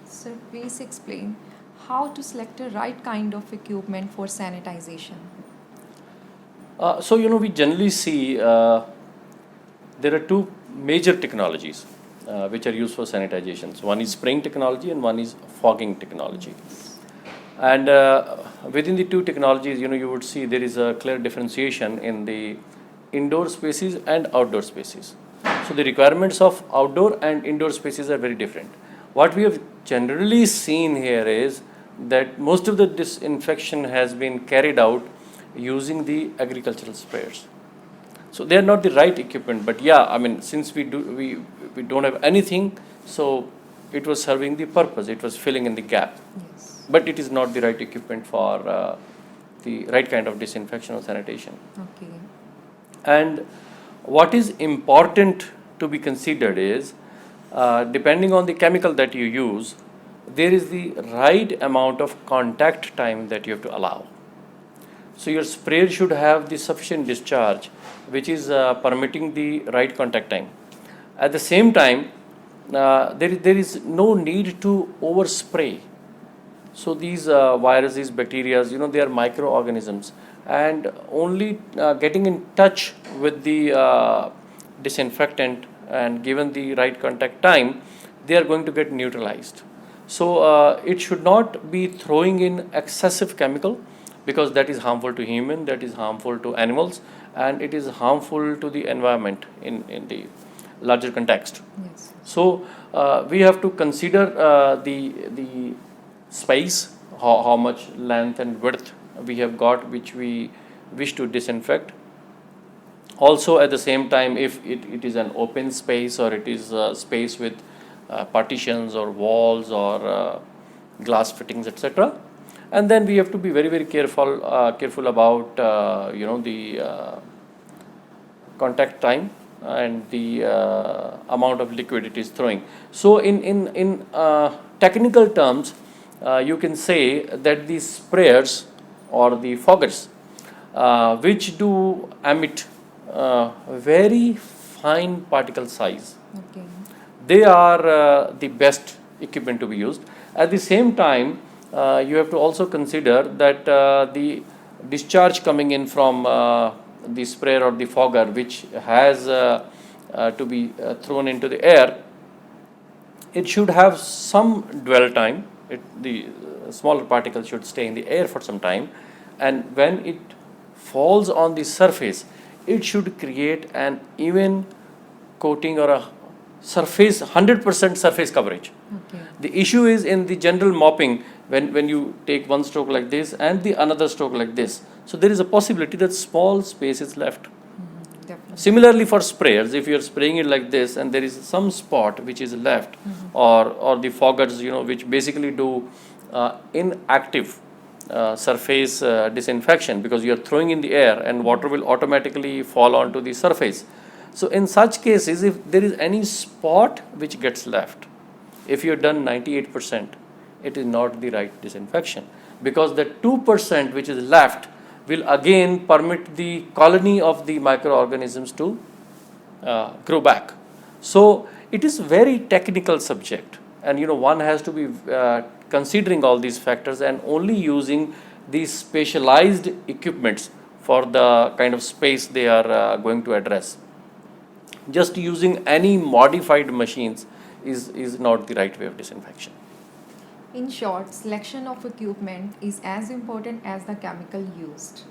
Sir, please explain how to select the right kind of equipment for sanitization. We generally see there are two major technologies which are used for sanitizations. One is spraying technology and one is fogging technology. And within the two technologies, you would see there is a clear differentiation in the indoor spaces and outdoor spaces. So the requirements of outdoor and indoor spaces are very different. What we have generally seen here is that most of the disinfection has been carried out using the agricultural sprayers. So they are not the right equipment, but yeah, I mean, since we don't have anything, so it was serving the purpose. It was filling in the gap, Yes. but it is not the right equipment for the right kind of disinfection or sanitation. Okay. And what is important to be considered is, depending on the chemical that you use, there is the right amount of contact time that you have to allow. So your sprayer should have the sufficient discharge, which is permitting the right contact time. At the same time, there is no need to overspray. So these viruses, bacteria, they are microorganisms, and only getting in touch with the disinfectant and given the right contact time, they are going to get neutralized. So it should not be throwing in excessive chemical, because that is harmful to human, that is harmful to animals, and it is harmful to the environment in the larger context. Yes. So we have to consider the space, how much length and width we have got, which we wish to disinfect. Also, at the same time, if it is an open space or it is a space with partitions or walls or glass fittings, etc. And then we have to be very, very careful about the contact time and the amount of liquid it is throwing. So in technical terms, you can say that the sprayers or the foggers, which do emit very fine particle size, Okay. they are the best equipment to be used. At the same time, you have to also consider that the discharge coming in from the sprayer or the fogger, which has to be thrown into the air, it should have some dwell time. The smaller particles should stay in the air for some time, and when it falls on the surface, it should create an even coating or a surface, 100% surface coverage. Okay. The issue is in the general mopping, when you take one stroke like this and the another stroke like this. So there is a possibility that small space is left. Definitely. Similarly for sprayers, if you are spraying it like this and there is some spot which is left, or the foggers, which basically do inactive surface disinfection, because you are throwing in the air and water will automatically fall onto the surface. So in such cases, if there is any spot which gets left, if you have done 98%, it is not the right disinfection, because the 2% which is left will again permit the colony of the microorganisms to grow back. So it is very technical subject, and one has to be considering all these factors and only using these specialized equipments for the kind of space they are going to address. Just using any modified machines is not the right way of disinfection. In short, selection of equipment is as important as the chemical used.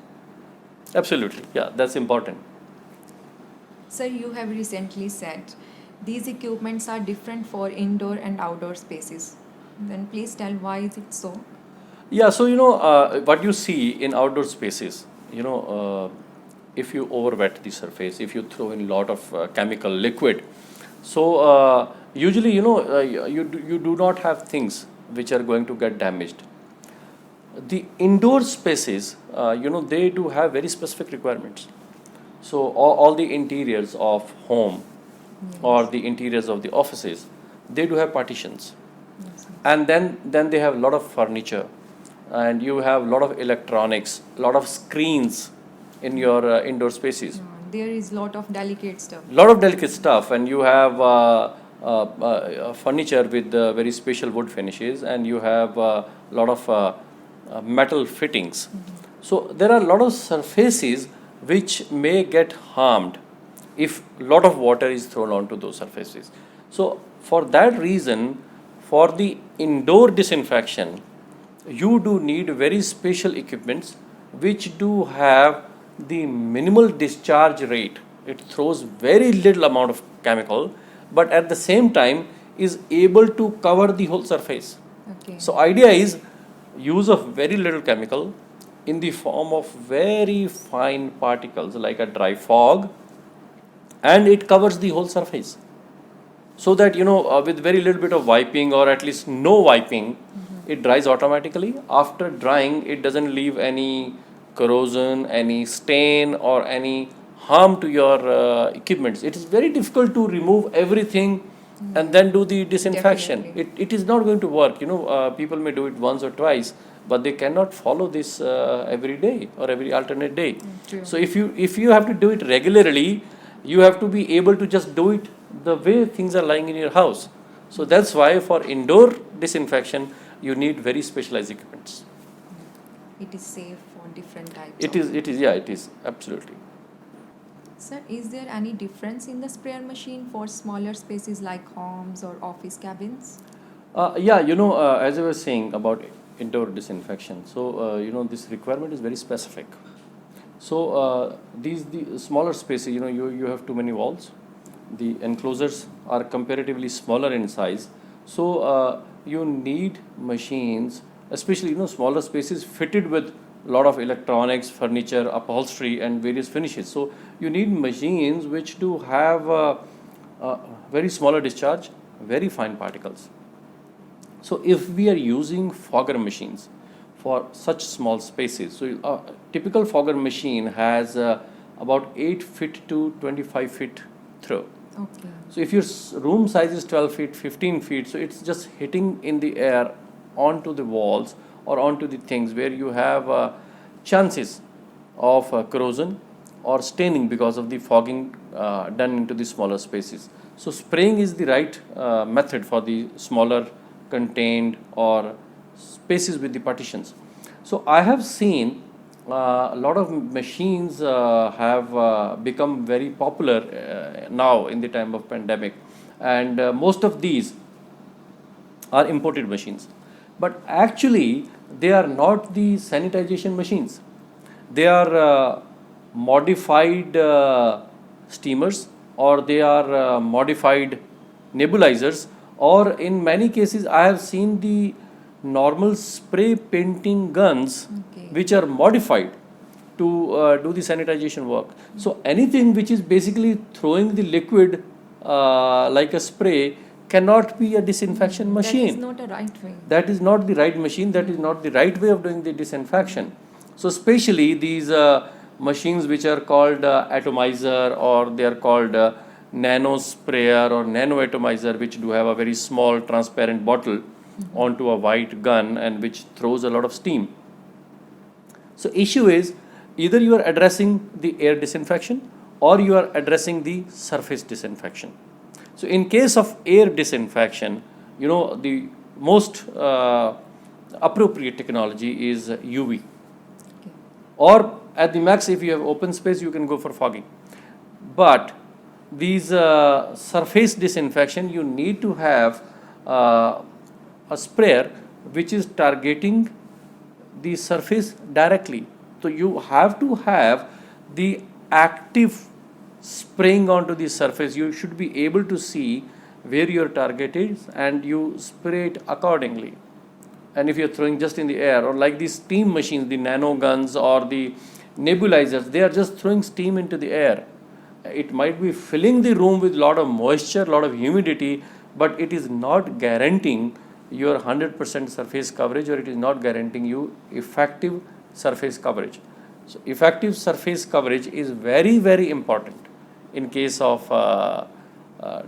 Absolutely, yeah, that's important. Sir, you have recently said these equipments are different for indoor and outdoor spaces. Then please tell why is it so? Yeah, so what you see in outdoor spaces, if you overwet the surface, if you throw in a lot of chemical liquid, so usually you do not have things which are going to get damaged. The indoor spaces, they do have very specific requirements. So all the interiors of home or the interiors of the offices, they do have partitions, Yes. and then they have a lot of furniture, and you have a lot of electronics, a lot of screens in your indoor spaces. There is lot of delicate stuff. Lot of delicate stuff, and you have furniture with very special wood finishes, and you have a lot of metal fittings. So there are a lot of surfaces which may get harmed if a lot of water is thrown onto those surfaces. So for that reason, for the indoor disinfection, you do need very special equipments which do have the minimal discharge rate. It throws very little amount of chemical, but at the same time is able to cover the whole surface. Okay. So idea is use of very little chemical in the form of very fine particles like a dry fog, and it covers the whole surface, so that with very little bit of wiping or at least no wiping, it dries automatically. After drying, it doesn't leave any corrosion, any stain, or any harm to your equipments. It is very difficult to remove everything and then do the disinfection. Definitely. It is not going to work. People may do it once or twice, but they cannot follow this every day or every alternate day. True. So if you have to do it regularly, you have to be able to just do it the way things are lying in your house. So that's why for indoor disinfection, you need very specialized equipments. It is safe for different types. It is absolutely. Sir, is there any difference in the sprayer machine for smaller spaces like homes or office cabins? As I was saying about indoor disinfection, so this requirement is very specific. So the smaller spaces, you have too many walls. The enclosures are comparatively smaller in size, so you need machines, especially smaller spaces fitted with a lot of electronics, furniture, upholstery, and various finishes. So you need machines which do have very smaller discharge, very fine particles. So if we are using fogger machines for such small spaces, so a typical fogger machine has about 8 feet to 25 feet through. Okay. So if your room size is 12 feet, 15 feet, so it's just hitting in the air onto the walls or onto the things where you have chances of corrosion or staining because of the fogging done into the smaller spaces. So spraying is the right method for the smaller contained or spaces with the partitions. So I have seen a lot of machines have become very popular now in the time of pandemic, and most of these are imported machines. But actually, they are not the sanitization machines. They are modified steamers, or they are modified nebulizers, or in many cases, I have seen the normal spray painting guns Okay. which are modified to do the sanitization work. So anything which is basically throwing the liquid like a spray cannot be a disinfection machine. That is not a right way. That is not the right machine. That is not the right way of doing the disinfection. So especially these machines which are called atomizer, or they are called nano sprayer or nano atomizer, which do have a very small transparent bottle onto a white gun and which throws a lot of steam. So issue is either you are addressing the air disinfection or you are addressing the surface disinfection. So in case of air disinfection, the most appropriate technology is UV. Okay. Or at the max, if you have open space, you can go for fogging. But these surface disinfection, you need to have a sprayer which is targeting the surface directly. So you have to have the active spraying onto the surface. You should be able to see where your target is and you spray it accordingly. And if you're throwing just in the air, or like these steam machines, the nano guns or the nebulizers, they are just throwing steam into the air. It might be filling the room with a lot of moisture, a lot of humidity, but it is not guaranteeing your 100% surface coverage, or it is not guaranteeing you effective surface coverage. So effective surface coverage is very, very important in case of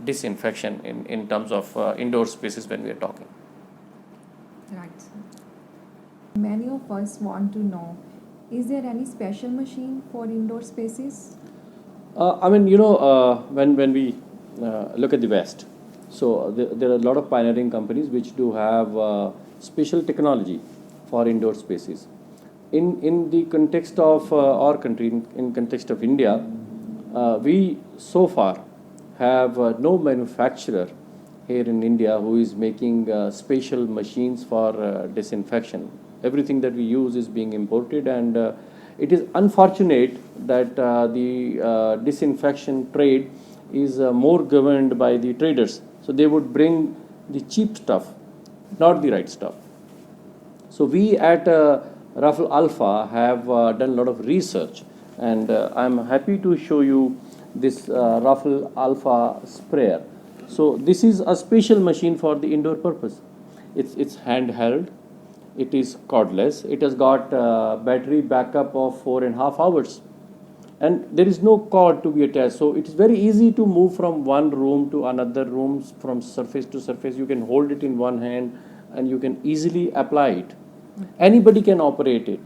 disinfection in terms of indoor spaces when we are talking. Right. Many of us want to know, is there any special machine for indoor spaces? When we look at the West, So there are a lot of pioneering companies which do have special technology for indoor spaces. In the context of our country, in context of India, we so far have no manufacturer here in India who is making special machines for disinfection. Everything that we use is being imported, and it is unfortunate that the disinfection trade is more governed by the traders. So they would bring the cheap stuff, not the right stuff. So we at Raffle Alpha have done a lot of research, and I'm happy to show you this Raffle Alpha sprayer. So this is a special machine for the indoor purpose. It's handheld, it is cordless, it has got battery backup of 4.5 hours, and there is no cord to be attached. So it is very easy to move from one room to another room, from surface to surface. You can hold it in one hand and you can easily apply it. Anybody can operate it,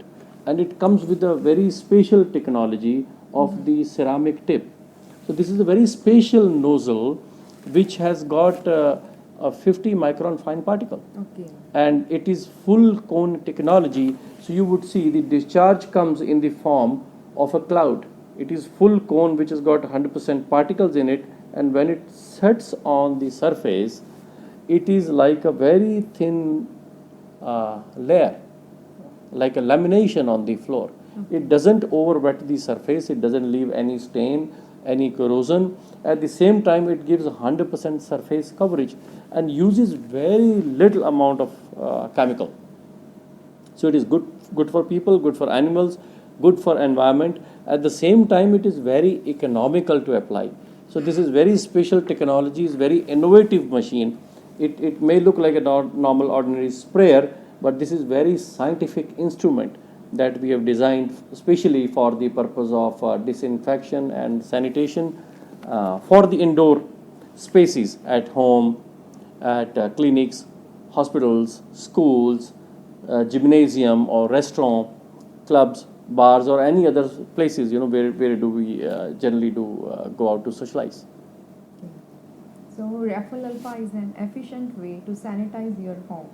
and it comes with a very special technology of the ceramic tip. So this is a very special nozzle which has got a 50 micron fine particle, Okay. and it is full cone technology. So you would see the discharge comes in the form of a cloud. It is full cone which has got 100% particles in it, and when it sets on the surface, it is like a very thin layer, like a lamination on the floor. It doesn't overwet the surface, it doesn't leave any stain, any corrosion. At the same time, it gives 100% surface coverage and uses very little amount of chemical. So it is good for people, good for animals, good for environment. At the same time, it is very economical to apply. So this is very special technology, is very innovative machine. It may look like a normal ordinary sprayer, but this is very scientific instrument that we have designed specially for the purpose of disinfection and sanitation for the indoor spaces at home, at clinics, hospitals, schools, gymnasium or restaurant, clubs, bars, or any other places, where do we generally do go out to socialize. So Raffle Alpha is an efficient way to sanitize your home.